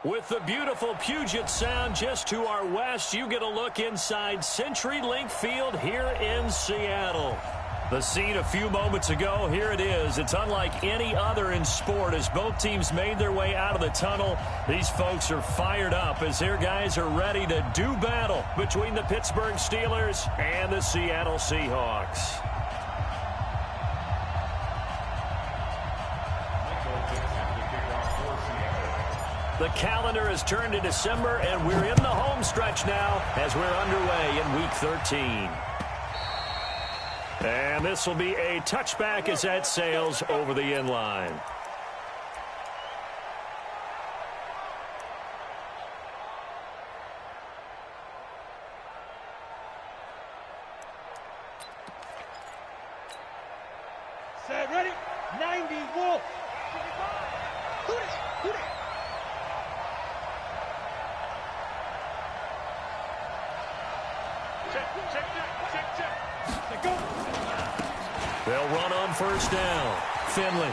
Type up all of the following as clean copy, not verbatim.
With the beautiful Puget Sound just to our west, you get a look inside CenturyLink Field here in Seattle. The scene a few moments ago, here it is. It's unlike any other in sport as both teams made their way out of the tunnel. These folks are fired up as their guys are ready to do battle between the Pittsburgh Steelers and the Seattle Seahawks. The calendar has turned to December, and we're in the home stretch now as we're underway in Week 13. And this will be a touchback as that sails over the end line. Set, ready, 90, Wolf. They'll run on first down. Finley.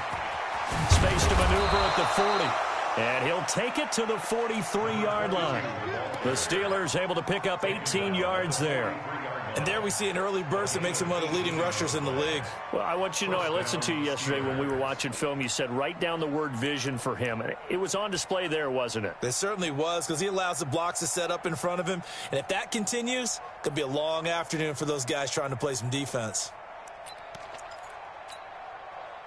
Space to maneuver at the 40. And he'll take it to the 43-yard line. The Steelers able to pick up 18 yards there. And there we see an early burst that makes him one of the leading rushers in the league. Well, I want you to know, I listened to you yesterday when we were watching film. You said write down the word vision for him. And it was on display there, wasn't it? It certainly was, because he allows the blocks to set up in front of him. And if that continues, it could be a long afternoon for those guys trying to play some defense.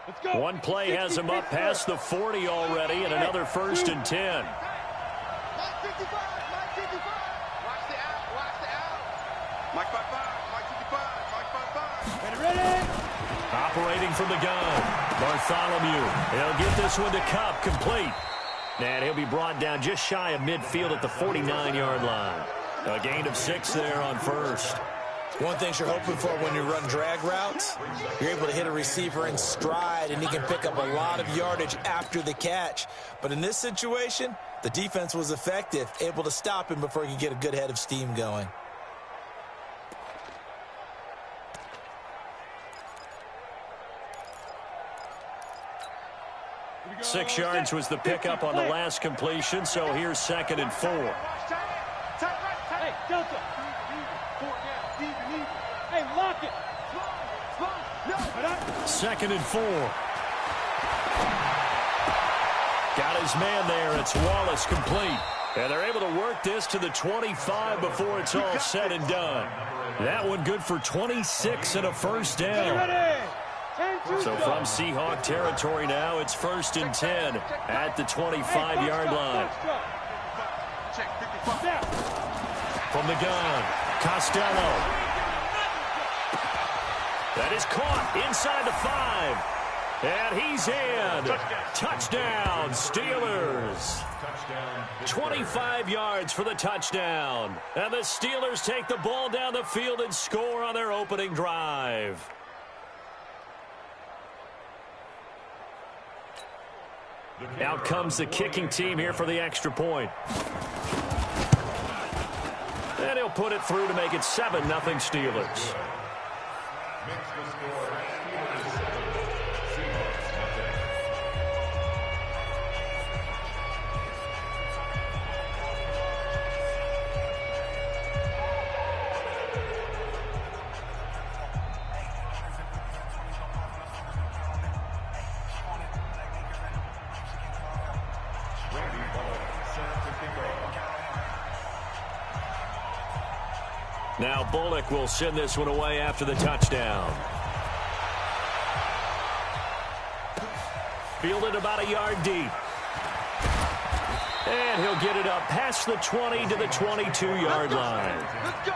Let's go. One play has him up past the 40 already, and another 1st and 10. Operating from the gun, Bartholomew. He'll get this one to Cup, complete. And he'll be brought down just shy of midfield at the 49-yard line. A gain of 6 there on first. One thing you're hoping for when you run drag routes, you're able to hit a receiver in stride, and he can pick up a lot of yardage after the catch. But in this situation, the defense was effective, able to stop him before he could get a good head of steam going. Six yards was the pickup on the last completion, so here's 2nd and 4. Hey, Delta. Hey, lock it. 2nd and 4. Got his man there. It's Wallace, complete. And they're able to work this to the 25 before it's all said and done. That one good for 26 and a 1st down. So from Seahawk territory now, it's 1st and 10 at the 25-yard line. From the gun, Costello. That is caught inside the 5. And he's in. Touchdown, Steelers. 25 yards for the touchdown. And the Steelers take the ball down the field and score on their opening drive. Out comes the kicking team here for the extra point. And he'll put it through to make it 7-0 Steelers. Now Bullock will send this one away after the touchdown. Fielded about a yard deep. And he'll get it up past the 20 to the 22-yard line. Let's go.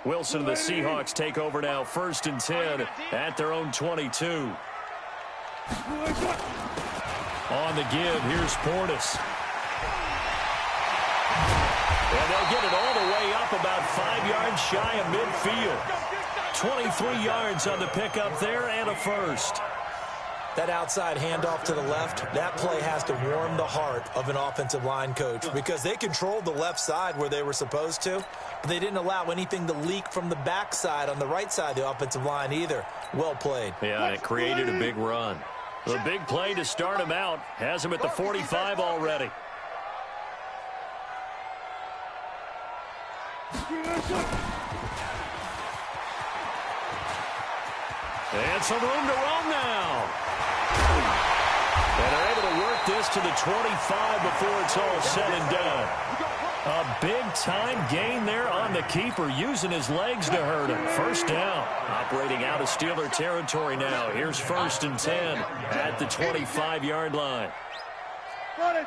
Wilson and the Seahawks take over now, 1st and 10 at their own 22. On the give, here's Portis. And they'll get it all the way up about 5 yards shy of midfield. 23 yards on the pickup there and a first. That outside handoff to the left, that play has to warm the heart of an offensive line coach because they controlled the left side where they were supposed to, but they didn't allow anything to leak from the backside on the right side of the offensive line either. Well played. Yeah, it created a big run. The big play to start him out has him at the 45 already. And some room to roam now. And they're able to work this to the 25 before it's all said and done. A big-time gain there on the keeper, using his legs to hurt him. First down. Operating out of Steeler territory now. Here's 1st and 10 at the 25-yard line. Got it.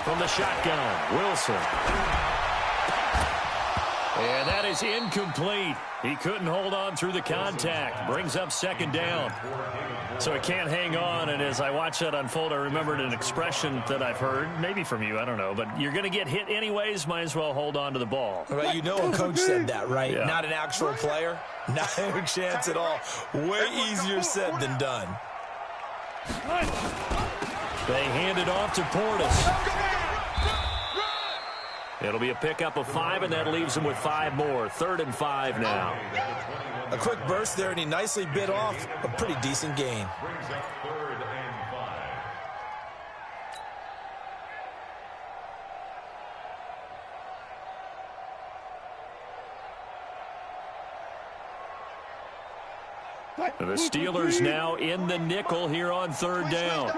From the shotgun, Wilson. And that is incomplete. He couldn't hold on through the contact. Brings up 2nd down. So he can't hang on, and as I watch that unfold, I remembered an expression that I've heard, maybe from you, I don't know, but you're going to get hit anyways, might as well hold on to the ball. Right, you know a coach said that, right? Yeah. Not an actual player. Not a chance at all. Way easier said than done. They hand it off to Portis. It'll be a pickup of 5, and that leaves them with 5 more. 3rd and 5 now. A quick burst there, and he nicely bit off a pretty decent gain. The Steelers now in the nickel here on 3rd down.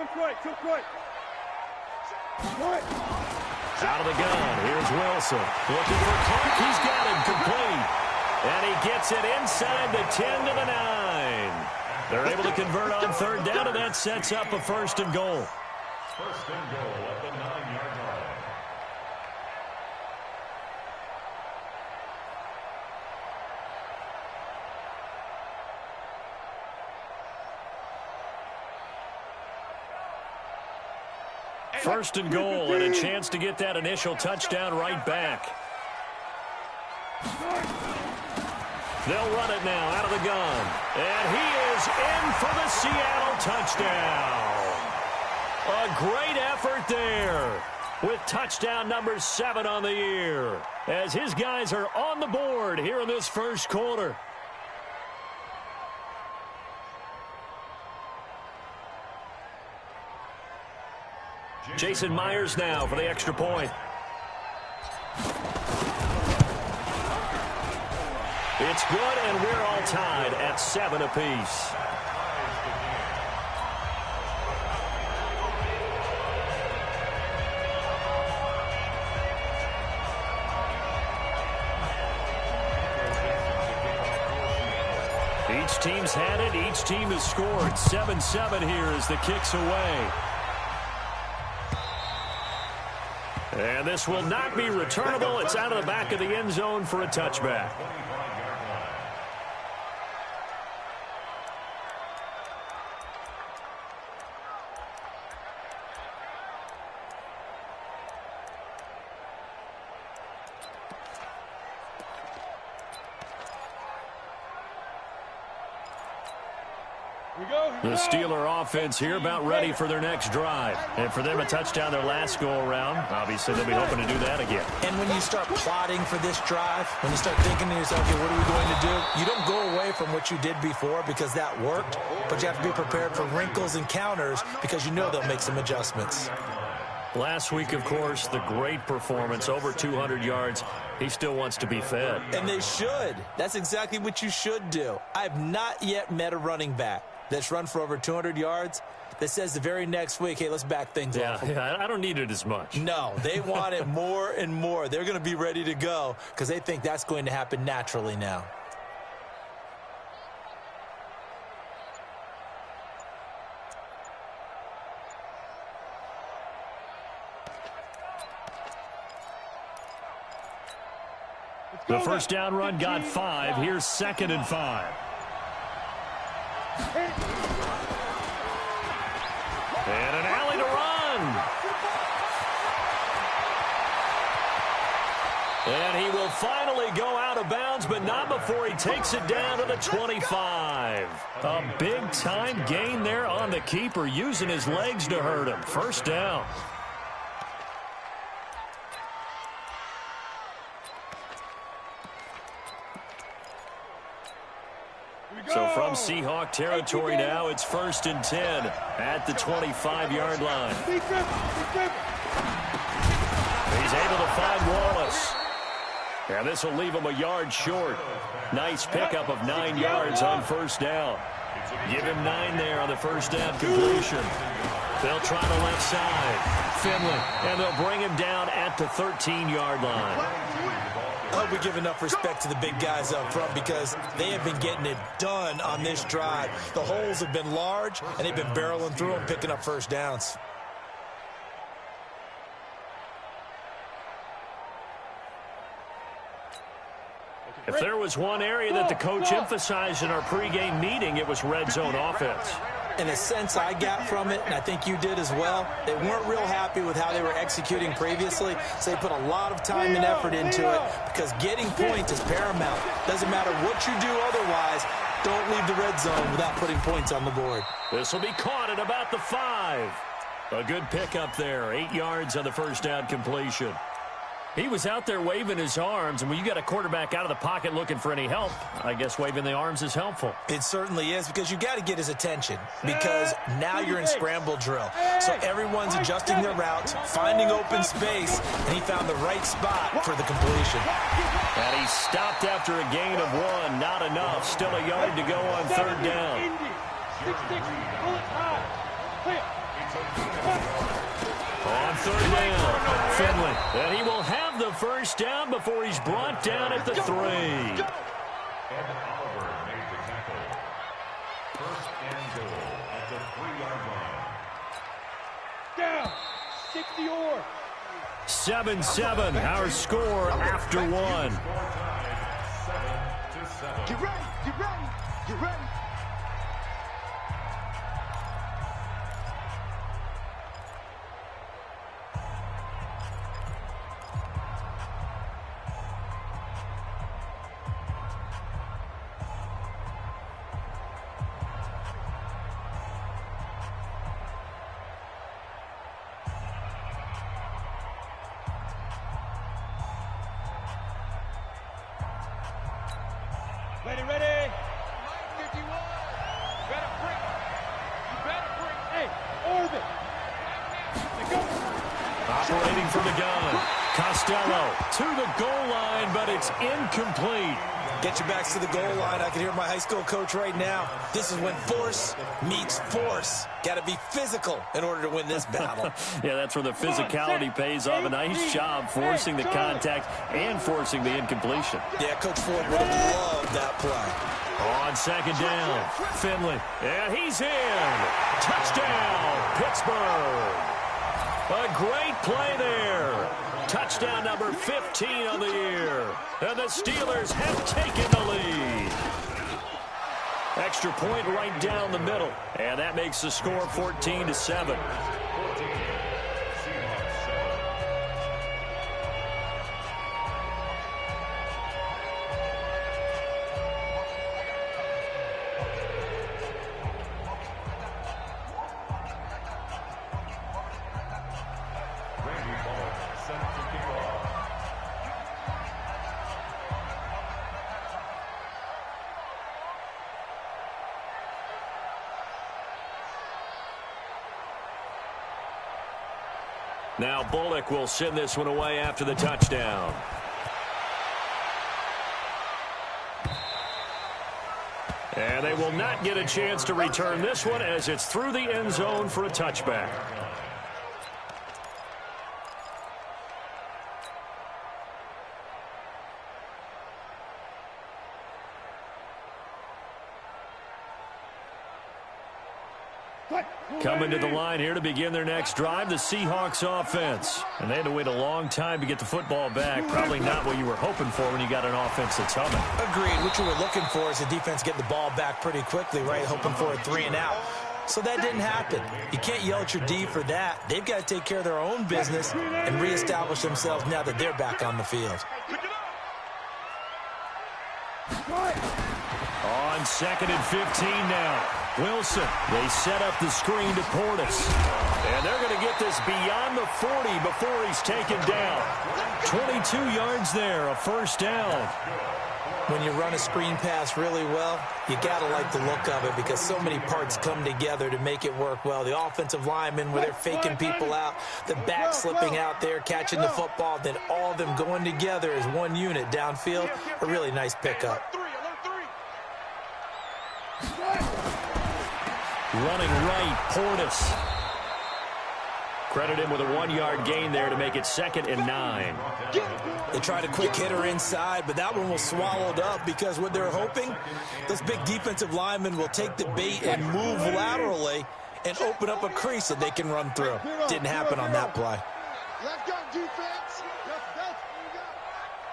Out of the gun, here's Wilson. Looking for Clark, he's got him complete. And he gets it inside the 10 to the 9. They're able to convert on 3rd down, and that sets up a 1st and goal. 1st and goal at the 9-yard line. First and goal, and a chance to get that initial touchdown right back. They'll run it now out of the gun. And he is in for the Seattle touchdown. A great effort there with touchdown number 7 on the year as his guys are on the board here in this first quarter. Jason Myers now for the extra point. It's good, and we're all tied at 7 apiece. Each team's had it. Each team has scored. 7-7 here as the kick's away. And this will not be returnable. It's out of the back of the end zone for a touchback. The Steeler offense here about ready for their next drive. And for them, a touchdown their last go-around. Obviously, they'll be hoping to do that again. And when you start plotting for this drive, when you start thinking to yourself, okay, what are we going to do? You don't go away from what you did before because that worked, but you have to be prepared for wrinkles and counters because you know they'll make some adjustments. Last week, of course, the great performance, over 200 yards. He still wants to be fed. And they should. That's exactly what you should do. I've not yet met a running back that's run for over 200 yards that says the very next week, hey, let's back things off. Yeah, I don't need it as much. No, they want it more and more. They're going to be ready to go because they think that's going to happen naturally now. The first down run got 5. Here's 2nd and 5. And an alley to run. And he will finally go out of bounds, but not before he takes it down to the 25. A big-time gain there on the keeper, using his legs to hurt him. First down. So from Seahawk territory now, it's 1st and 10 at the 25-yard line. He's able to find Wallace. And this will leave him a yard short. Nice pickup of 9 yards on first down. Give him 9 there on the first down completion. They'll try the left side. Finley, and they'll bring him down at the 13-yard line. I hope we give enough respect to the big guys up front because they have been getting it done on this drive. The holes have been large, and they've been barreling through them, picking up first downs. If there was one area that the coach emphasized in our pregame meeting, it was red zone offense. In a sense I got from it, and I think you did as well, they weren't real happy with how they were executing previously, so they put a lot of time and effort into it because getting points is paramount. Doesn't matter what you do otherwise, don't leave the red zone without putting points on the board. This will be caught at about the 5. A good pickup there, 8 yards on the first down completion. He was out there waving his arms, and when you got a quarterback out of the pocket looking for any help, I guess waving the arms is helpful. It certainly is because you got to get his attention because now you're in scramble drill. So everyone's adjusting their routes, finding open space, and he found the right spot for the completion. And he stopped after a gain of 1. Not enough. Still a yard to go on third down. On third down, Finley. And he will have the first down before he's brought down at the 3. And Oliver made the tackle. First and goal at the 3-yard line. Down. 60 or. 7-7, our score after 1. Get ready. Get ready. Get ready. Ready, ready. 51. You better bring. You better bring. Hey, orbit. Go. Operating from the gun. Costello to the goal line, but it's incomplete. Get your backs to the goal line. I can hear my high school coach right now. This is when force meets force. Got to be physical in order to win this battle. Yeah, that's where the physicality pays off. A nice job forcing the contact and forcing the incompletion. Yeah, Coach Ford would have loved that play. On second down, Finley. And he's in. Touchdown, Pittsburgh. A great play there. Touchdown number 15 on the year. And the Steelers have taken the lead. Extra point right down the middle. And that makes the score 14-7. Now Bullock will send this one away after the touchdown. And they will not get a chance to return this one as it's through the end zone for a touchback. Coming to the line here to begin their next drive, the Seahawks offense. And they had to wait a long time to get the football back. Probably not what you were hoping for when you got an offense that's humming. Agreed. What you were looking for is the defense getting the ball back pretty quickly, right? Hoping for a 3-and-out. So that didn't happen. You can't yell at your D for that. They've got to take care of their own business and reestablish themselves now that they're back on the field. On 2nd and 15 now. Wilson, they set up the screen to Portis. And they're going to get this beyond the 40 before he's taken down. 22 yards there, a first down. When you run a screen pass really well, you got to like the look of it because so many parts come together to make it work well. The offensive linemen, where they're faking people out, the back slipping out there, catching the football, then all of them going together as one unit downfield. A really nice pickup. Running right, Portis. Credit him with a 1-yard gain there to make it 2nd and 9. They tried a quick hitter inside, but that one was swallowed up because what they're hoping, those big defensive linemen will take the bait and move laterally and open up a crease that they can run through. Didn't happen on that play. Let's go, defense.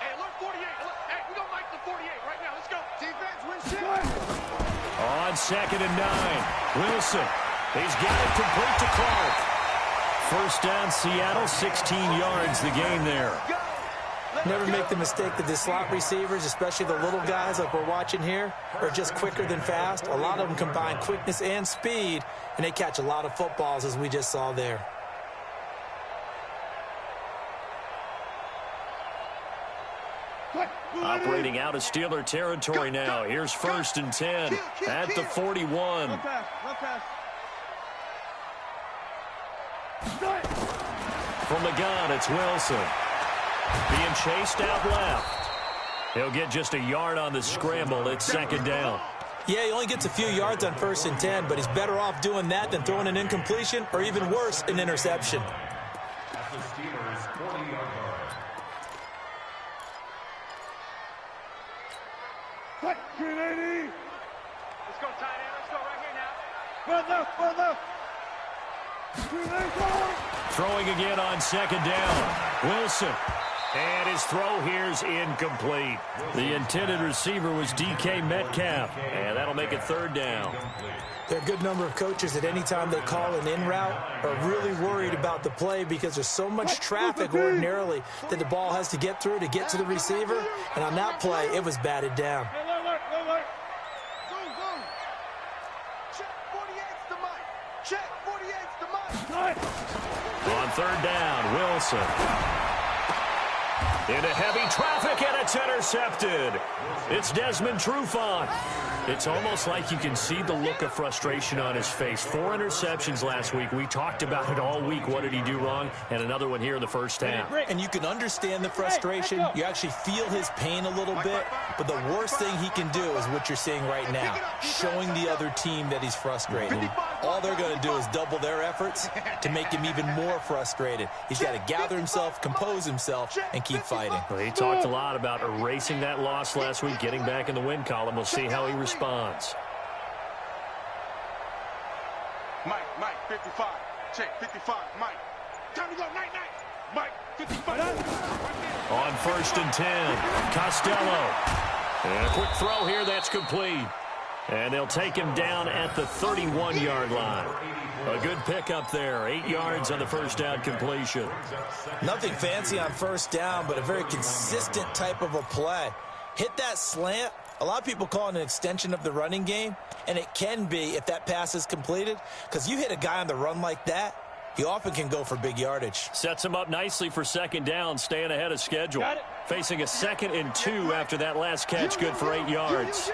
Hey, look, 48. Hey, we don't like the 48 right now. Let's go. Defense, win shit. On 2nd and 9, Wilson. He's got it complete to Clark. First down, Seattle, 16 yards the game there. Never make the mistake that the slot receivers, especially the little guys like we're watching here, are just quicker than fast. A lot of them combine quickness and speed, and they catch a lot of footballs, as we just saw there. Operating out of Steeler territory now. Here's 1st and 10 at the 41. From the gun, it's Wilson. Being chased out left. He'll get just a yard on the scramble. It's 2nd down. Yeah, he only gets a few yards on 1st and 10, but he's better off doing that than throwing an incompletion or even worse, an interception. At the Steelers' 40-yard line. Let's go, tight end. Let's go right here now. Further. Throwing again on 2nd down. Wilson. And his throw here's incomplete. The intended receiver was DK Metcalf. And that'll make it 3rd down. There are a good number of coaches that any time they call an in route are really worried about the play because there's so much traffic ordinarily that the ball has to get through to get to the receiver. And on that play, it was batted down. On 3rd down, Wilson. Into heavy traffic, and it's intercepted. It's Desmond Trufant. It's almost like you can see the look of frustration on his face. 4 interceptions last week. We talked about it all week. What did he do wrong? And another one here in the first half. And you can understand the frustration. You actually feel his pain a little bit. But the worst thing he can do is what you're seeing right now, showing the other team that he's frustrated. All they're going to do is double their efforts to make him even more frustrated. He's got to gather himself, compose himself, and keep fighting. Well, he talked a lot about erasing that loss last week, getting back in the win column. We'll see how he responds. Mike, 55. Check, 55. Mike. Time to go, night. Mike, 55. On 1st and 10, Costello. And a quick throw here, that's complete. And they'll take him down at the 31-yard line. A good pickup there. 8 yards on the first down completion. Nothing fancy on 1st down, but a very consistent type of a play. Hit that slant. A lot of people call it an extension of the running game, and it can be if that pass is completed, because you hit a guy on the run like that, he often can go for big yardage. Sets him up nicely for 2nd down, staying ahead of schedule. Facing a 2nd and 2 after that last catch, good for 8 yards.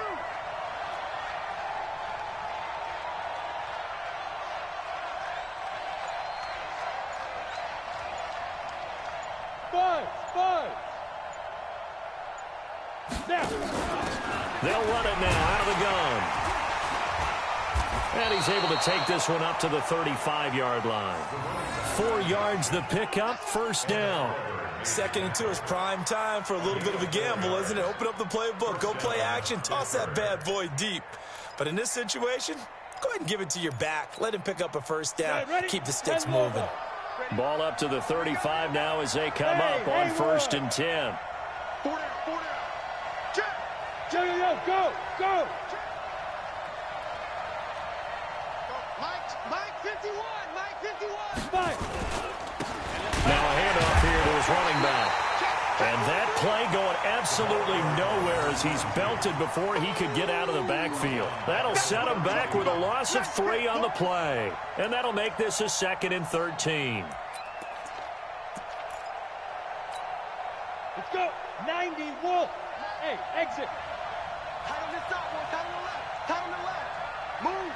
They'll run it now out of the gun. And he's able to take this one up to the 35-yard line. 4 yards the pickup, 1st down. 2nd and 2 is prime time for a little bit of a gamble, isn't it? Open up the playbook, go play action, toss that bad boy deep. But in this situation, go ahead and give it to your back. Let him pick up a 1st down, keep the sticks moving. Ball up to the 35 now as they come up on 1st and 10. 4 down. Check. Go. Mike, 51, Mike 51. Mike. Now a handoff here to his running back. And that play going absolutely nowhere as he's belted before he could get out of the backfield. That'll set him back with a loss of 3 on the play. And that'll make this a 2nd and 13. Let's go. 90, Wolf. Hey, exit. Tight on this side, boy. Tight on the left. Tight on the left. Move.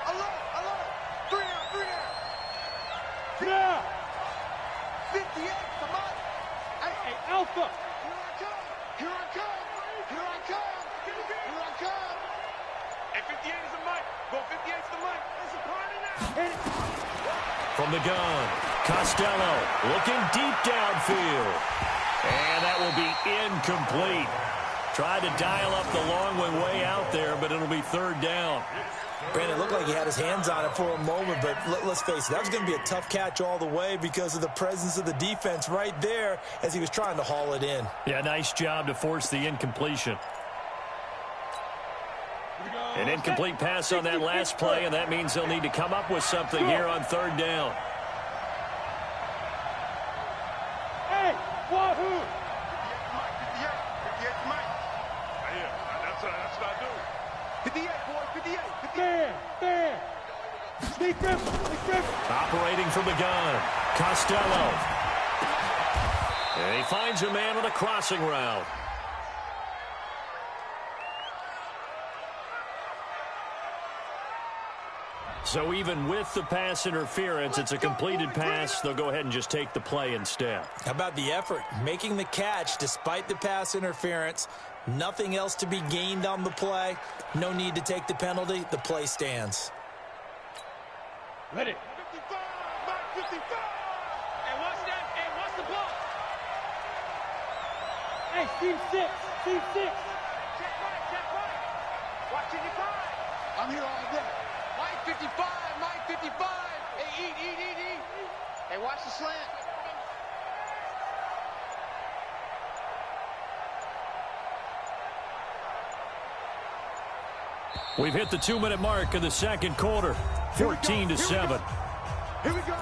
Alert. 3 down. Yeah. 58, come on. Hey, Alpha. Here I come. Hey, 58 is the mic. Go 58 is the mic. It's a party now. From the gun, Costello looking deep downfield. And that will be incomplete. Tried to dial up the long way out there, but it'll be 3rd down. Brandon, it looked like he had his hands on it for a moment, but let's face it, that was going to be a tough catch all the way because of the presence of the defense right there as he was trying to haul it in. Yeah, nice job to force the incompletion. An incomplete pass on that last play, and that means they'll need to come up with something here on 3rd down. Hey, wahoo! 58, boy, 58. There. Sneak grip. Operating from the gun, Costello. And he finds a man on a crossing route. So even with the pass interference, it's a completed pass. They'll go ahead and just take the play instead. How about the effort? Making the catch despite the pass interference. Nothing else to be gained on the play. No need to take the penalty. The play stands. Ready. 55, Mike 55. And watch that. And watch the ball. Hey, Steve 6. Check right. Watch 55. I'm here all day. Mike 55, Mike 55. Hey, eat. Hey, watch the slant. We've hit the 2-minute mark of the 2nd quarter. 14-7. Here we go.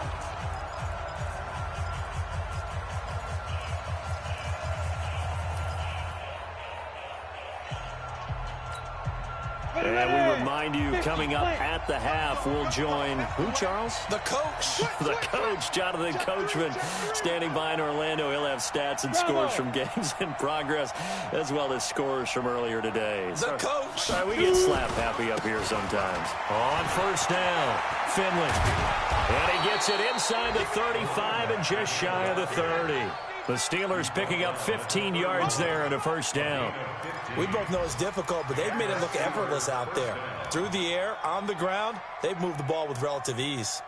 And we remind you, coming up at the half, we'll join who, Charles? The coach. The coach, Jonathan Coachman, standing by in Orlando. He'll have stats and scores from games in progress, as well as scores from earlier today. The coach. Sorry, we get slap happy up here sometimes. On 1st down, Finley. And he gets it inside the 35 and just shy of the 30. The Steelers picking up 15 yards there and a 1st down. We both know it's difficult, but they've made it look effortless out there. Through the air, on the ground, they've moved the ball with relative ease.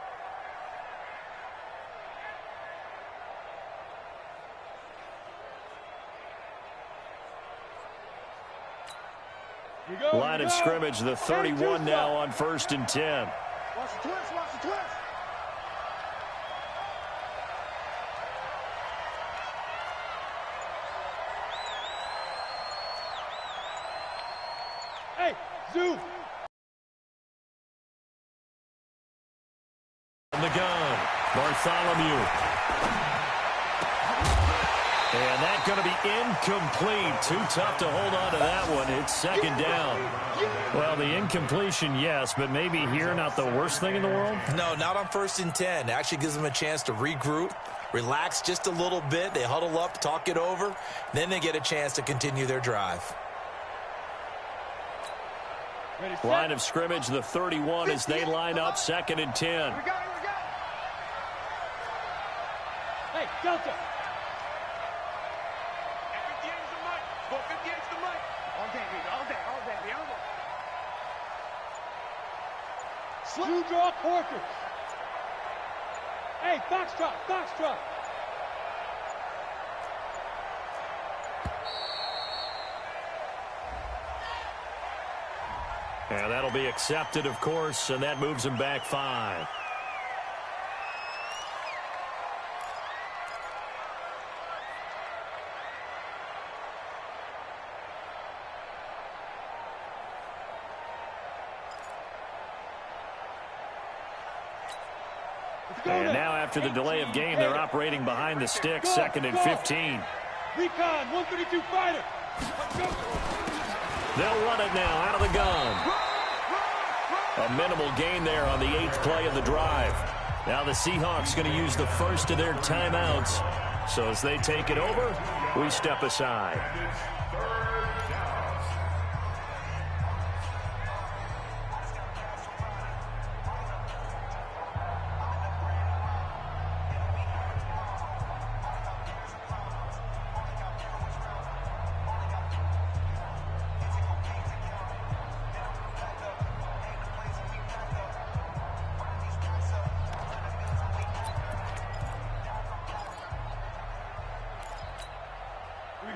Line of scrimmage, the 31 now on 1st and 10. Watch the twist. Hey, Zoo. On the gun, Bartholomew. And that's going to be incomplete. Too tough to hold on to that one. It's 2nd down. Well, the incompletion, yes, but maybe here not the worst thing in the world? No, not on 1st and 10. Actually gives them a chance to regroup, relax just a little bit. They huddle up, talk it over. Then they get a chance to continue their drive. Line of scrimmage, the 31 as they line up, 2nd and 10. Here we go. Hey, Delta. 58 is the mic. Go 58 is the mic. All day, baby. All day. Slew draw quarters. Hey, foxtrot. And that'll be accepted, of course, and that moves him back 5. And now after the delay of game, they're operating behind the sticks, 2nd and 15. Recon, 132 fighter. They'll run it now out of the gun. A minimal gain there on the 8th play of the drive. Now the Seahawks going to use the first of their timeouts. So as they take it over, we step aside.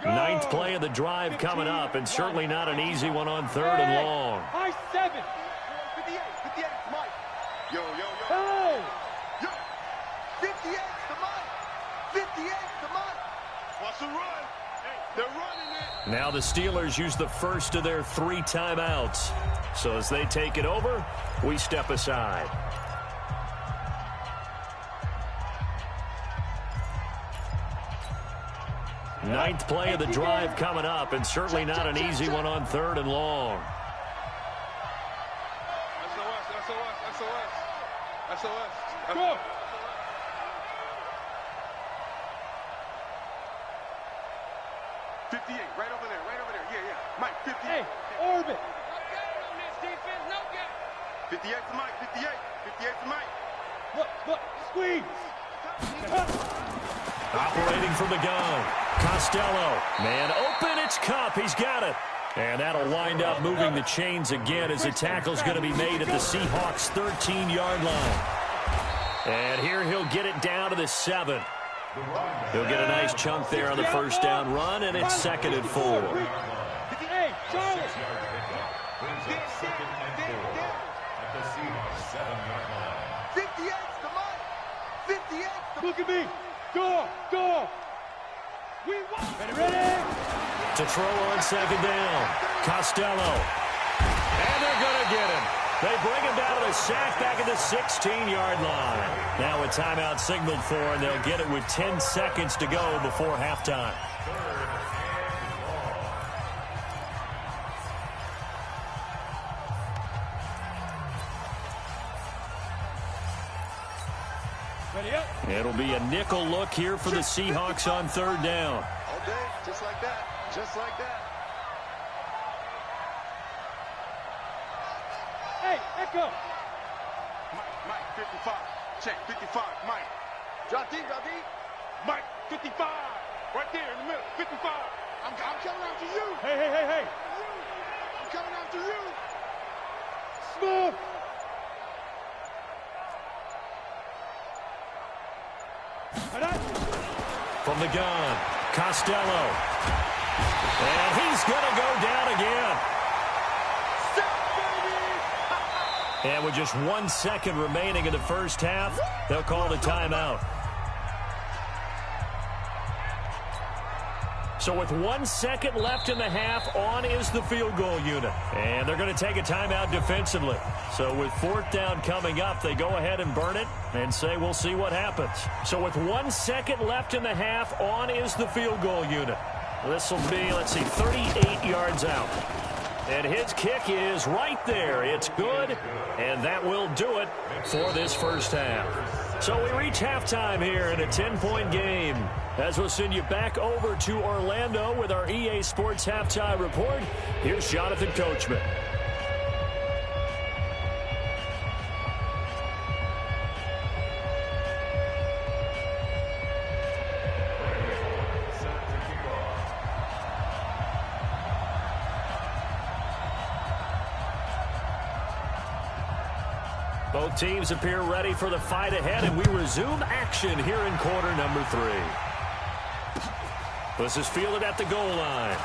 Ninth play of the drive coming up, and certainly not an easy one on 3rd and long. High 7. 58, 58, Mike. Yo. Hey! Yo! 58 to Mike. 58 to Mike. Watch the run. Hey, they're running it. Now the Steelers use the first of their 3 timeouts. So as they take it over, we step aside. Ninth play of the drive coming up, and certainly not an easy one on 3rd and long. SOS. Go. Right over there. Yeah. Mike, 58. Hey, orbit. No getting on this defense, no getting. 58 to Mike, 58. 58 to Mike. Look, squeeze. Operating from the gun. Costello. Man open, it's Cup. He's got it. And that'll wind up moving the chains again as the tackle's going to be made at the Seahawks' 13-yard line. And here he'll get it down to the 7. He'll get a nice chunk there on the first down run, and it's 2nd and 4. Hey, Charlie. Look at me. Go. We won. Ready? To throw on 2nd down. Costello. And they're going to get him. They bring him down to the sack back at the 16-yard line. Now a timeout signaled for, and they'll get it with 10 seconds to go before halftime. It'll be a nickel look here for the Seahawks on 3rd down. All day, just like that. Hey, Echo. Mike, 55. Check, 55, Mike. Drop D. Mike, 55. Right there in the middle, 55. I'm coming after you. Hey. I'm coming after you. Smooth. From the gun, Costello. And he's going to go down again. And with just 1 second remaining in the first half, they'll call it a timeout. So with 1 second left in the half, on is the field goal unit. And they're going to take a timeout defensively. So with 4th down coming up, they go ahead and burn it and say we'll see what happens. So with 1 second left in the half, on is the field goal unit. This will be, 38 yards out. And his kick is right there. It's good, and that will do it for this first half. So we reach halftime here in a 10-point game. As we'll send you back over to Orlando with our EA Sports Halftime Report, here's Jonathan Coachman. Both teams appear ready for the fight ahead, and we resume action here in quarter number 3. This is fielded at the goal line.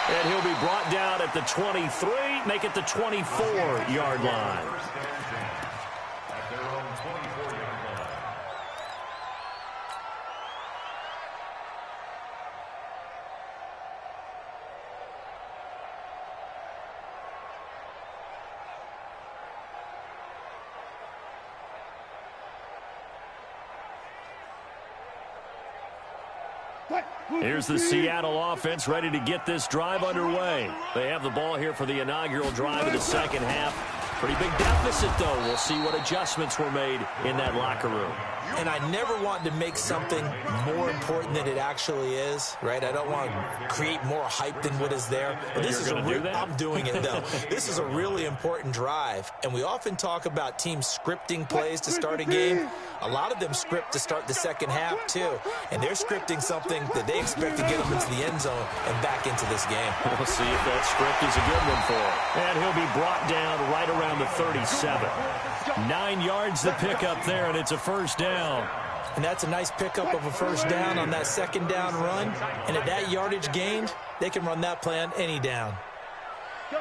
And he'll be brought down at the 23, make it the 24-yard line. Here's the Seattle offense ready to get this drive underway. They have the ball here for the inaugural drive of the second half. Pretty big deficit, though. We'll see what adjustments were made in that locker room. And I never want to make something more important than it actually is, right? I don't want to create more hype than what is there. But this is I'm doing it, though. This is a really important drive. And we often talk about teams scripting plays to start a game. A lot of them script to start the second half, too. And they're scripting something that they expect to get them into the end zone and back into this game. We'll see if that script is a good one for him. And he'll be brought down right around the 37. 9 yards the pickup there, and it's a first down. And that's a nice pickup of a first down on that second down run. And at that yardage gained, they can run that play on any down. Go.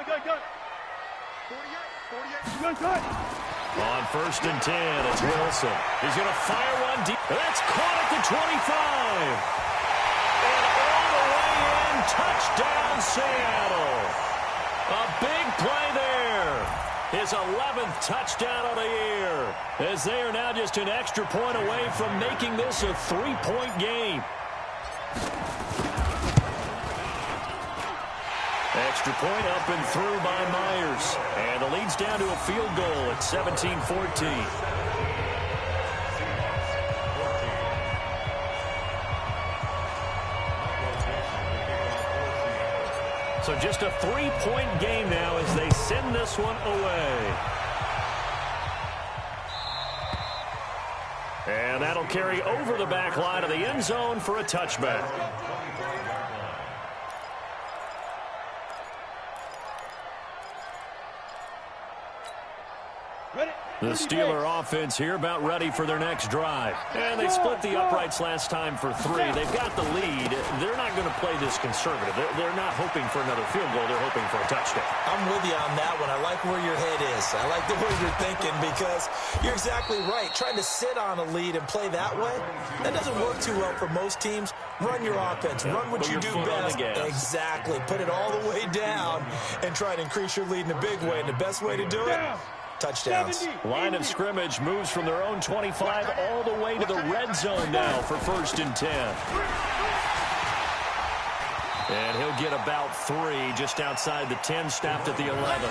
48. On first and 10, it's Wilson. He's going to fire one deep. That's caught at the 25. And all the way in, touchdown Seattle. A big play there. His 11th touchdown of the year, as they are now just an extra point away from making this a 3-point game. Extra point up and through by Myers. And the lead's down to a field goal at 17-14. So just a 3-point game now as they send this one away. And that'll carry over the back line of the end zone for a touchback. The Steeler offense here about ready for their next drive. And they split the uprights last time for 3. They've got the lead. They're not going to play this conservative. They're not hoping for another field goal. They're hoping for a touchdown. I'm with you on that one. I like where your head is. I like the way you're thinking because you're exactly right. Trying to sit on a lead and play that way, that doesn't work too well for most teams. Run your offense. Run what you do best. Exactly. Put it all the way down and try to increase your lead in a big way. And the best way to do it, touchdowns. Line of scrimmage moves from their own 25 all the way to the red zone now for first and 10. And he'll get about 3 just outside the 10, stopped at the 11.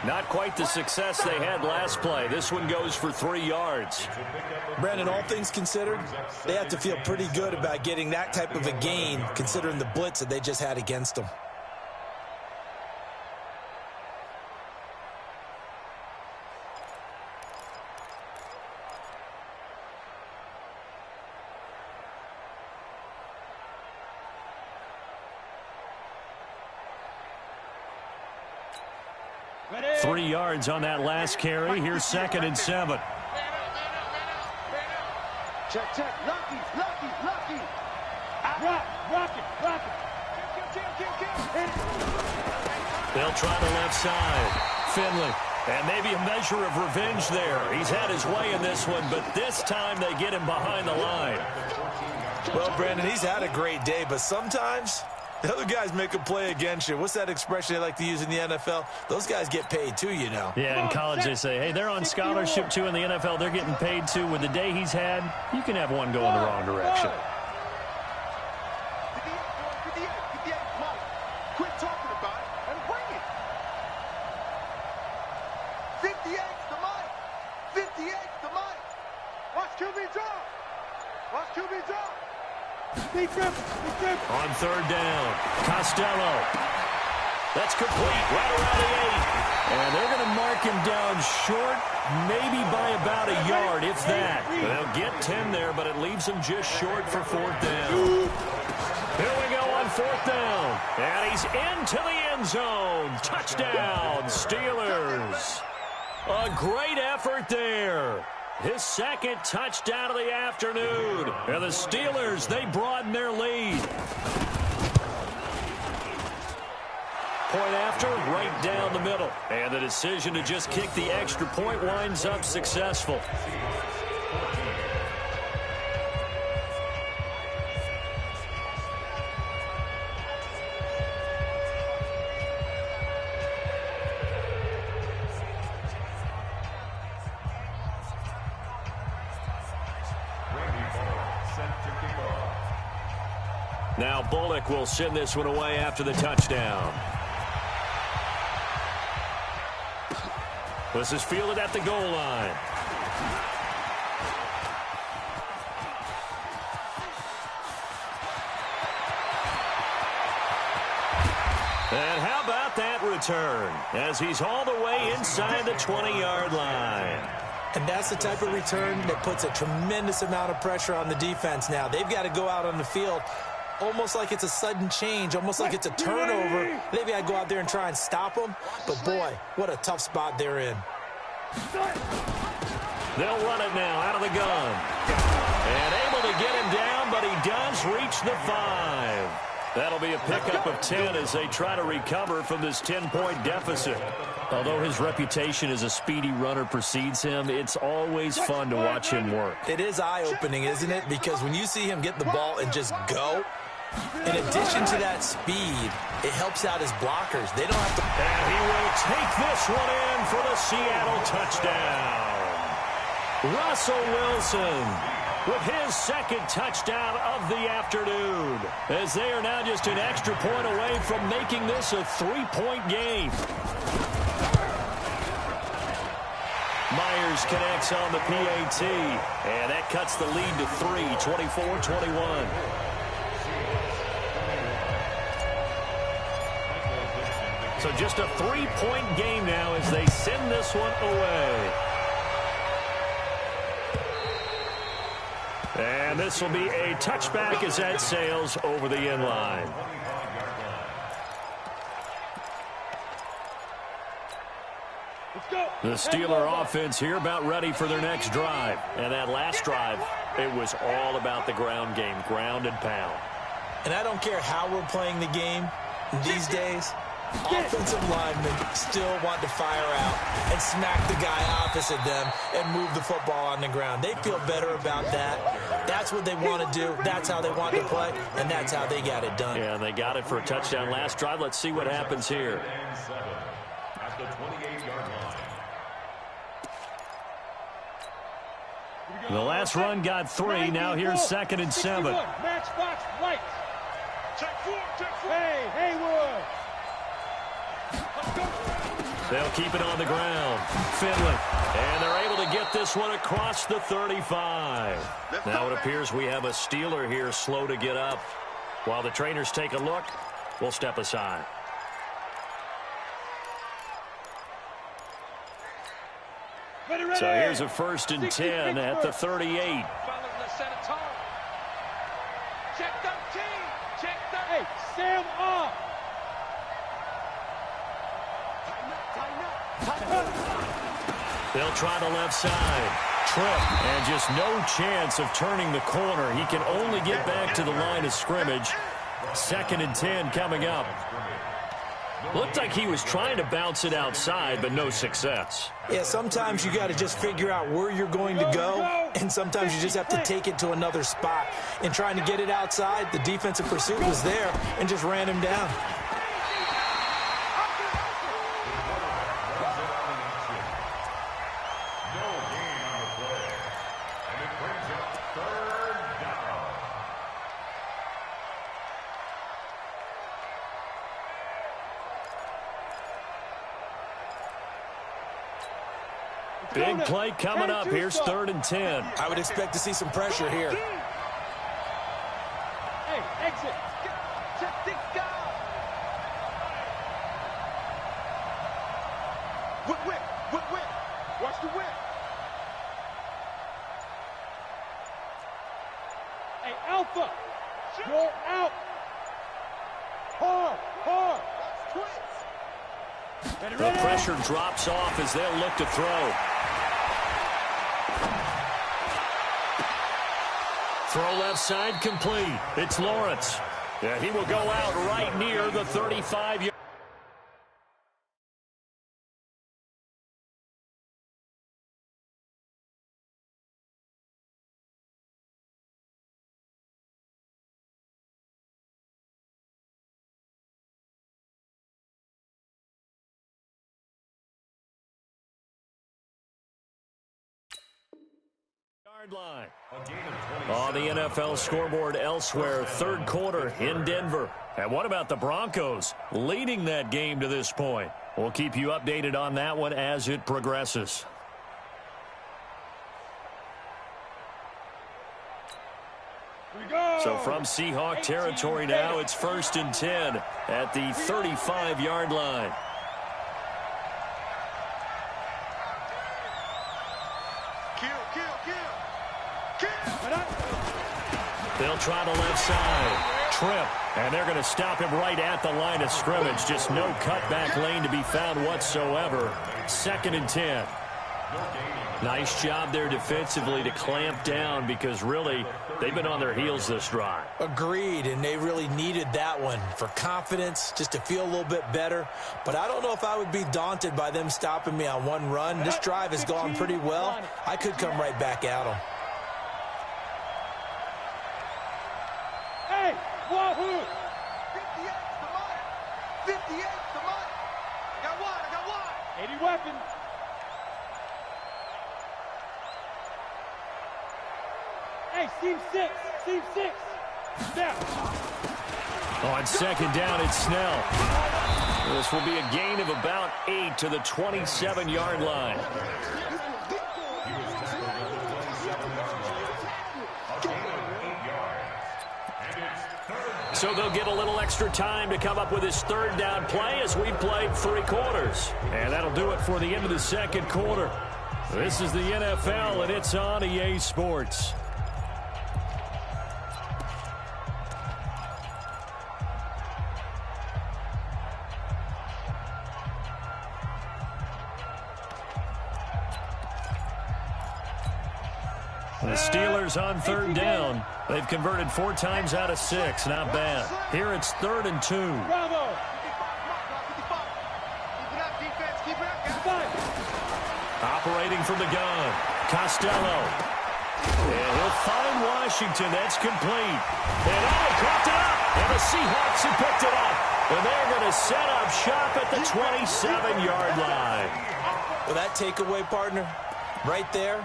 Not quite the success they had last play. This one goes for 3 yards. Brandon, all things considered, they have to feel pretty good about getting that type of a gain considering the blitz that they just had against them. Ready. 3 yards on that last carry. Here's second and 7. Check. Lucky. Rock it. They'll try the left side. Finley. And maybe a measure of revenge there. He's had his way in this one, but this time they get him behind the line. Well, Brandon, he's had a great day, but sometimes the other guys make a play against you. What's that expression they like to use in the NFL? Those guys get paid too, you know. Yeah, in college they say, hey, they're on scholarship too. In the NFL, they're getting paid too. With the day he's had, you can have one go in the wrong direction. Quit talking about it and bring it. 58's the mic. 58's the mic. Watch QB drop. Big trip. On third down, Costello. That's complete right around the 8. And they're going to mark him down short, maybe by about a yard, if that. They'll get 10 there, but it leaves them just short for fourth down. Here we go on fourth down. And he's into the end zone. Touchdown, Steelers. A great effort there. His second touchdown of the afternoon. And the Steelers, they broaden their lead. Point after, right down the middle. And the decision to just kick the extra point winds up successful. Now Bullock will send this one away after the touchdown. This is fielded at the goal line. And how about that return as he's all the way inside the 20-yard line. And that's the type of return that puts a tremendous amount of pressure on the defense now. They've got to go out on the field almost like it's a sudden change, almost like it's a turnover. They've got to go out there and try and stop them. But, boy, what a tough spot they're in. They'll run it now out of the gun. And able to get him down, but he does reach the 5. That'll be a pickup of 10 as they try to recover from this 10-point deficit. Although his reputation as a speedy runner precedes him, it's always fun to watch him work. It is eye-opening, isn't it? Because when you see him get the ball and just go, in addition to that speed, it helps out his blockers. They don't have to... And he will take this one in for the Seattle touchdown. Russell Wilson with his second touchdown of the afternoon, as they are now just an extra point away from making this a 3-point game. Myers connects on the PAT, and that cuts the lead to 3, 24-21. So just a 3-point game now as they send this one away. And this will be a touchback as that sails over the end line. The Steeler offense here about ready for their next drive. And that last drive, it was all about the ground game, ground and pound. And I don't care how we're playing the game these days, offensive linemen still want to fire out and smack the guy opposite them and move the football on the ground. They feel better about that. That's what they want to do. That's how they want to play, and that's how they got it done. Yeah, and they got it for a touchdown last drive. Let's see what happens here. At the 28-yard line. The last run got 3. Now here's 2nd and 7. Matchbox right. Check 4, check 4. Hey, Haywood. They'll keep it on the ground. Finley. And they're able to get this one across the 35. Now it appears we have a Steeler here slow to get up. While the trainers take a look, we'll step aside. So here's a 1st and 10 at the 38. Check 13. Check 13. Hey, Sam off. They'll try the left side. Trip, and just no chance of turning the corner. He can only get back to the line of scrimmage. 2nd and 10 coming up. Looked like he was trying to bounce it outside, but no success. Yeah, sometimes you got to just figure out where you're going to go, and sometimes you just have to take it to another spot. In trying to get it outside, the defensive pursuit was there and just ran him down. Big play coming up. Here's 3rd and 10. I would expect to see some pressure here. Hey, exit. Check the guy. Whip. Watch the whip. Hey, Alpha. Go out. Hard. The pressure drops off as they'll look to throw. Throw left side complete. It's Lawrence. Yeah, he will go out right near the 35-yard. Line. On the NFL scoreboard elsewhere, third quarter in Denver. And what about the Broncos leading that game to this point? We'll keep you updated on that one as it progresses. So from Seahawk territory now, it's 1st and 10 at the 35-yard line. They'll try the left side. Trip. And they're going to stop him right at the line of scrimmage. Just no cutback lane to be found whatsoever. 2nd and 10. Nice job there defensively to clamp down because really they've been on their heels this drive. Agreed, and they really needed that one for confidence, just to feel a little bit better. But I don't know if I would be daunted by them stopping me on one run. This drive has gone pretty well. I could come right back at them. Hey, wahoo! 58, come on! 58, come on! I got one! 80 weapons! Hey, seam 6! Seam 6! Snell! On 2nd down, it's Snell. This will be a gain of about 8 to the 27-yard line. So they'll get a little extra time to come up with his 3rd down play as we've played 3 quarters. And that'll do it for the end of the 2nd quarter. This is the NFL, and it's on EA Sports. The Steelers on 3rd down. They've converted 4 times out of 6. Not bad. Here it's 3rd and 2. Bravo! Operating from the gun. Costello. And he'll find Washington. That's complete. And he caught it up. And the Seahawks have picked it up. And they're going to set up shop at the 27-yard line. Well, that takeaway, partner, right there,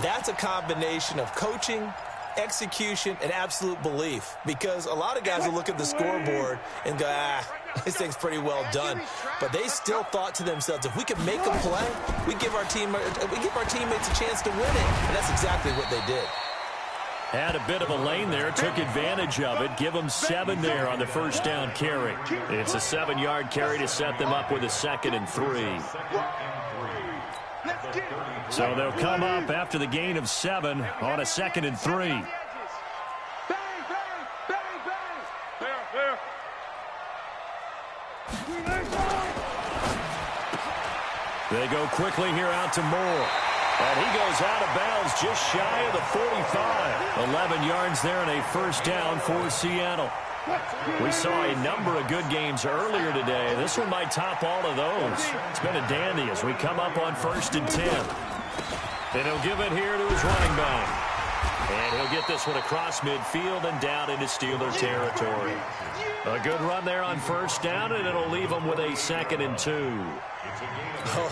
that's a combination of coaching, execution, and absolute belief. Because a lot of guys will look at the scoreboard and go, this thing's pretty well done. But they still thought to themselves, if we can make a play, we give our teammates a chance to win it. And that's exactly what they did. Had a bit of a lane there, took advantage of it. Give them 7 there on the 1st down carry. It's a 7-yard carry to set them up with a 2nd and 3. So they'll come up after the gain of 7 on a 2nd and 3. Bang, bang, bang, bang! There. They go quickly here out to Moore. And he goes out of bounds just shy of the 45. 11 yards there and a 1st down for Seattle. We saw a number of good games earlier today. This one might top all of those. It's been a dandy as we come up on 1st and 10. And he'll give it here to his running back. And he'll get this one across midfield and down into Steeler territory. A good run there on 1st down, and it'll leave them with a 2nd and 2.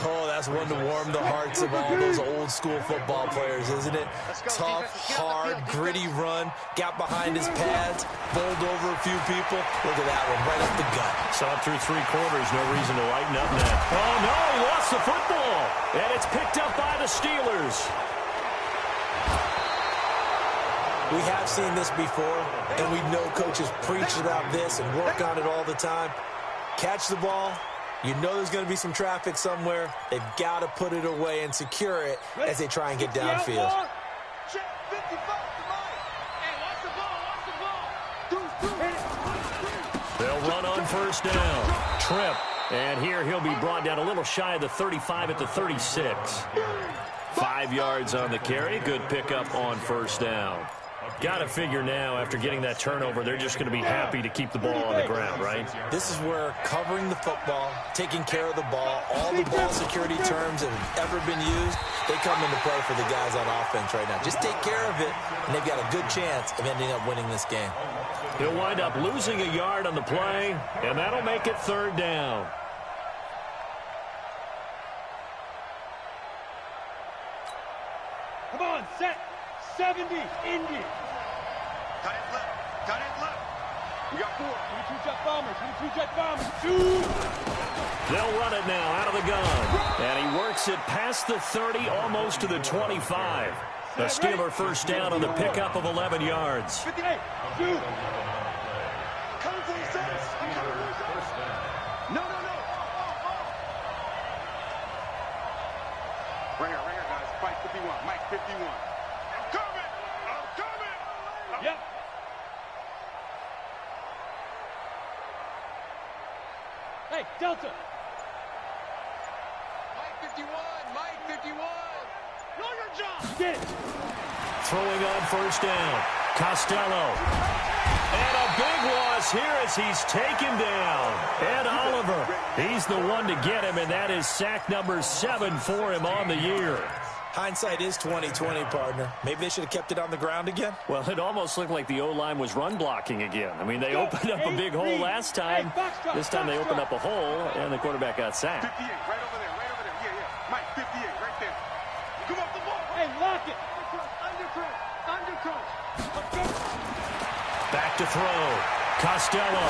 Oh, that's one to warm the hearts of all those old-school football players, isn't it? Tough, hard, gritty run. Got behind his pads, bowled over a few people. Look at that one, right up the gut. Saw through 3 quarters, no reason to lighten up now. Oh, no, he lost the football. And it's picked up by the Steelers. We have seen this before, and we know coaches preach about this and work on it all the time. Catch the ball. You know there's going to be some traffic somewhere. They've got to put it away and secure it as they try and get downfield. They'll run on 1st down. Trip. And here he'll be brought down a little shy of the 35 at the 36. 5 yards on the carry. Good pickup on 1st down. Got to figure now, after getting that turnover, they're just going to be happy to keep the ball on the ground, right? This is where covering the football, taking care of the ball, all the ball security terms that have ever been used, they come into play for the guys on offense right now. Just take care of it, and they've got a good chance of ending up winning this game. He'll wind up losing a yard on the play, and that'll make it 3rd down. Come on, set. 70, Indy. Cut it left. Cut it left. We got 4. 22 jet bombers. 22 jet bombers. 2. They'll run it now out of the gun. And he works it past the 30, almost to the 25. The Steeler first down on the pickup of 11 yards. 58. 2. No. Right here, guys. Mike 51. Mike 51. I'm coming. Yep. Hey, Delta. Mike 51. Mike 51. Know your job. Get it. Throwing on first down. Costello. And a big loss here as he's taken down. Ed Oliver, he's the one to get him, and that is sack number 7 for him on the year. Hindsight is 20/20, partner. Maybe they should have kept it on the ground again. Well, it almost looked like the O-line was run blocking again. I mean, they opened up a big hole last time. This time they opened up a hole, and the quarterback got sacked. 58, right over there. Yeah. Mike 58, right there. Come off the ball. Hey, lock it. Undercross. Let's go. Back to throw. Costello.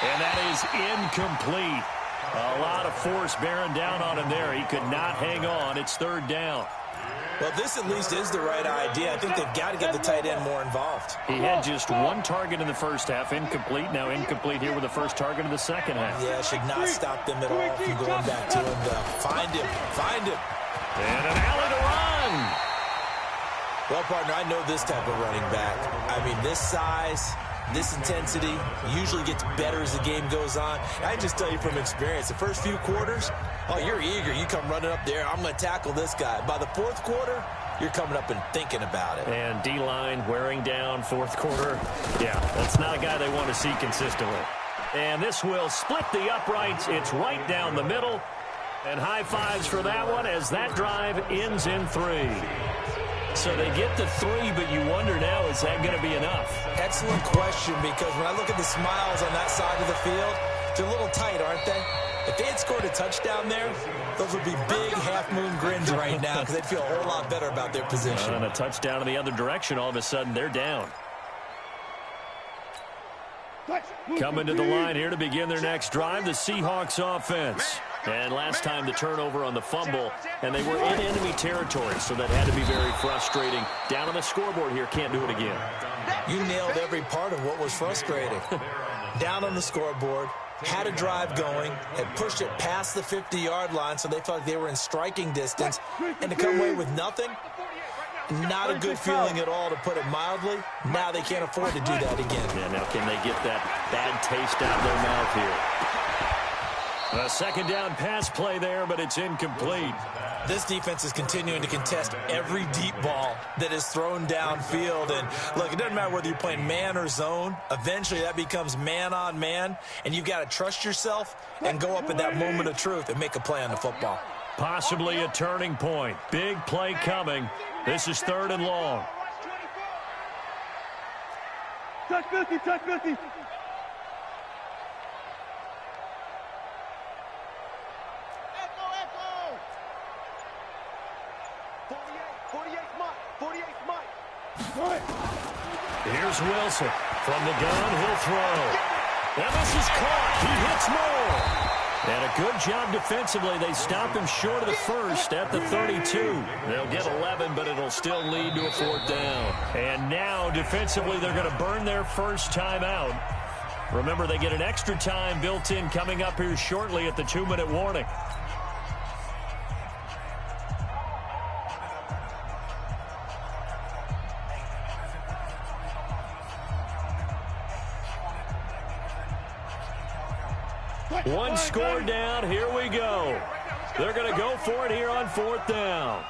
And that is incomplete. A lot of force bearing down on him there. He could not hang on. It's third down. Well, this at least is the right idea. I think they've got to get the tight end more involved. He had just 1 target in the first half. Incomplete. Now incomplete here with the first target of the second half. Yeah, should not stop them at all from going back to him. Find him. And an alley to run. Well, partner, I know this type of running back. I mean, this size, this intensity usually gets better as the game goes on. I just tell you from experience, the first few quarters, oh, you're eager. You come running up there, I'm going to tackle this guy. By the fourth quarter, you're coming up and thinking about it. And D-line wearing down fourth quarter. Yeah, that's not a guy they want to see consistently. And this will split the uprights. It's right down the middle. And high fives for that one as that drive ends in 3. So they get the 3, but you wonder now, is that going to be enough? Excellent question, because when I look at the smiles on that side of the field, they're a little tight, aren't they? If they had scored a touchdown there, those would be big half-moon grins right now because they'd feel a whole lot better about their position. And a touchdown in the other direction, all of a sudden they're down. Coming to the line here to begin their next drive, the Seahawks offense. And last time the turnover on the fumble, and they were in enemy territory, so that had to be very frustrating. Down on the scoreboard here, can't do it again. You nailed every part of what was frustrating. Down on the scoreboard, had a drive going, had pushed it past the 50-yard line, so they felt like they were in striking distance, and to come away with nothing, not a good feeling at all, to put it mildly. Now they can't afford to do that again. Yeah, now can they get that bad taste out of their mouth here? A second down pass play there, but it's incomplete. This defense is continuing to contest every deep ball that is thrown downfield. And look, it doesn't matter whether you're playing man or zone. Eventually that becomes man on man, and you've got to trust yourself and go up at that moment of truth and make a play on the football. Possibly a turning point. Big play coming. This is 3rd and long. Touch 50. 48 Mike. Here's Wilson. From the gun, he'll throw. And this is caught. He hits more. And a good job defensively. They stop him short of the first at the 32. They'll get 11, but it'll still lead to a 4th down. And now, defensively, they're going to burn their first time out. Remember, they get an extra time built in coming up here shortly at the 2-minute warning. One score down. Here we go. They're going to go for it here on 4th down.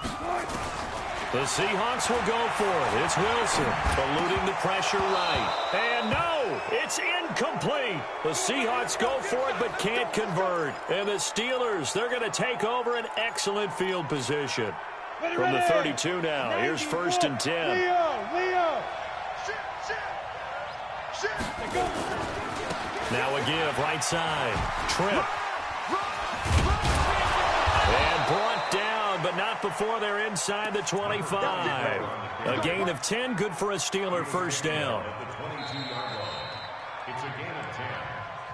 The Seahawks will go for it. It's Wilson eluding the pressure right. And no, it's incomplete. The Seahawks go for it but can't convert. And the Steelers, they're going to take over an excellent field position. From the 32 now, here's 1st and 10. Leo. Shit. Now a give, right side. Trip. And brought down, but but not before they're inside the 25. A gain of 10, good for a Steeler first down. It's a gain of 10.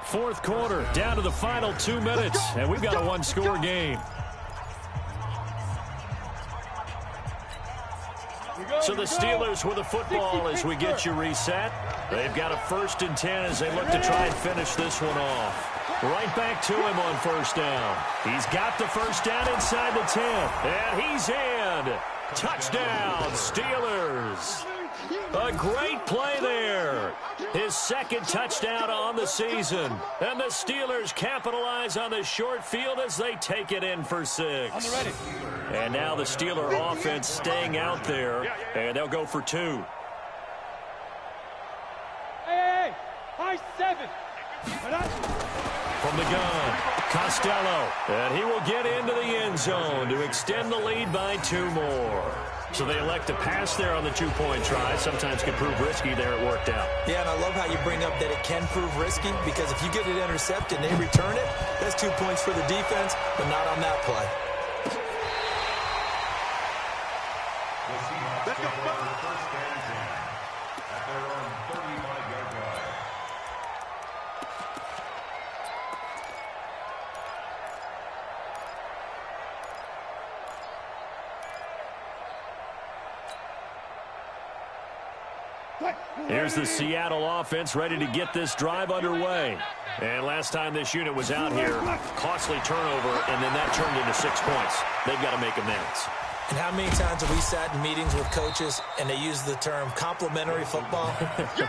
Fourth quarter, down to the final 2 minutes, and we've got a one-score game. So the Steelers with the football as we get you reset. They've got a 1st and 10 as they look to try and finish this one off. Right back to him on first down. He's got the first down inside the 10, and he's in. Touchdown, Steelers. A great play there. His 2nd touchdown on the season. And the Steelers capitalize on the short field as they take it in for 6. And now the Steeler offense staying out there, and they'll go for 2. Hey, high 7. From the gun, Costello, and he will get into the end zone to extend the lead by 2 more. So they elect to pass there on the 2-point try. Sometimes can prove risky there. It worked out. Yeah, and I love how you bring up that it can prove risky, because if you get it intercepted and they return it, that's 2 points for the defense, but not on that play. Let's go. First and 10 at their own 35-yard line. Here's the Seattle offense ready to get this drive underway. And last time this unit was out here, costly turnover, and then that turned into 6 points. They've got to make amends. And how many times have we sat in meetings with coaches and they use the term complementary football?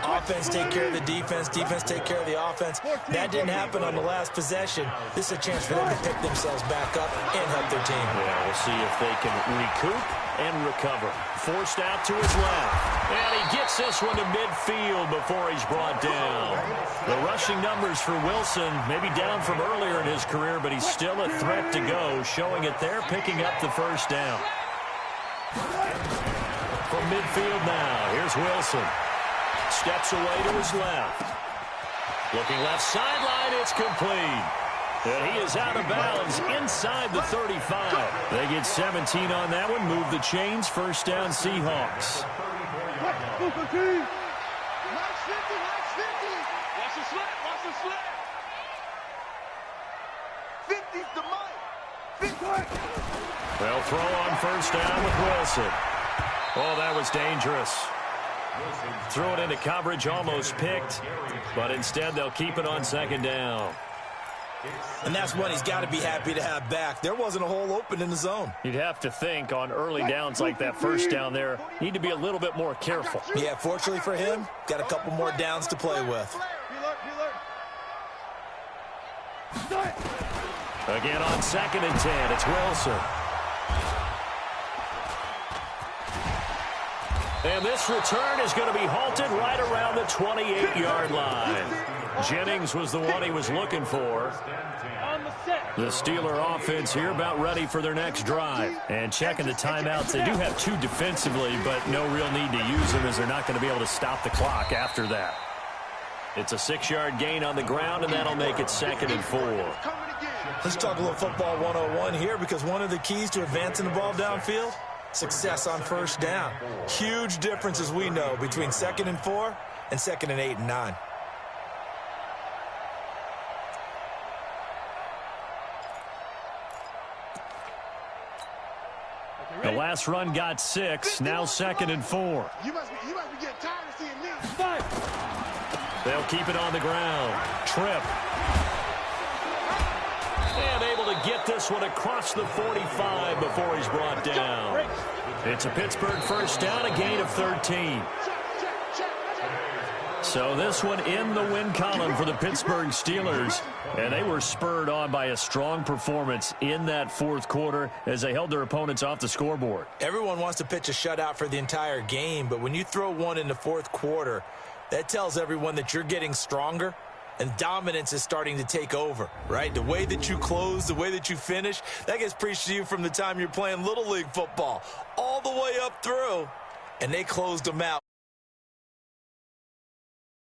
Offense take care of the defense, defense take care of the offense. That didn't happen on the last possession. This is a chance for them to pick themselves back up and help their team. Yeah, we'll see if they can recoup and recover. Forced out to his left. And he gets this one to midfield before he's brought down. The rushing numbers for Wilson, maybe down from earlier in his career, but he's still a threat to go, showing it there, picking up the first down. From midfield now, here's Wilson. Steps away to his left. Looking left sideline, it's complete. And he is out of bounds inside the 35. They get 17 on that one, move the chains, first down Seahawks. Nice 50, nice 50. Watch the slip, watch the slip. 50's the mic. 50. They'll throw on first down with Wilson. Oh, that was dangerous. Throw it into coverage, almost picked, but instead they'll keep it on second down. And that's one he's got to be happy to have back. There wasn't a hole open in the zone. You'd have to think on early downs like that first down there, need to be a little bit more careful. Yeah, fortunately for him, got a couple more downs to play with. Again on 2nd and 10, it's Wilson. And this return is going to be halted right around the 28-yard line. Jennings was the one he was looking for. The Steeler offense here about ready for their next drive. And checking the timeouts, they do have 2 defensively, but no real need to use them as they're not going to be able to stop the clock after that. It's a 6-yard gain on the ground, and that'll make it 2nd and 4. Let's talk a little football 101 here, because one of the keys to advancing the ball downfield, success on first down. Huge difference, as we know, between 2nd and 4 and 2nd and 8 and 9. The last run got 6, now 2nd and 4. You must be getting tired of seeing me. They'll keep it on the ground. Trip. And able to get this one across the 45 before he's brought down. It's a Pittsburgh first down, a gain of 13. So this one in the win column for the Pittsburgh Steelers. And they were spurred on by a strong performance in that fourth quarter as they held their opponents off the scoreboard. Everyone wants to pitch a shutout for the entire game, but when you throw one in the fourth quarter, that tells everyone that you're getting stronger and dominance is starting to take over, right? The way that you close, the way that you finish, that gets preached to you from the time you're playing Little League football all the way up through, and they closed them out.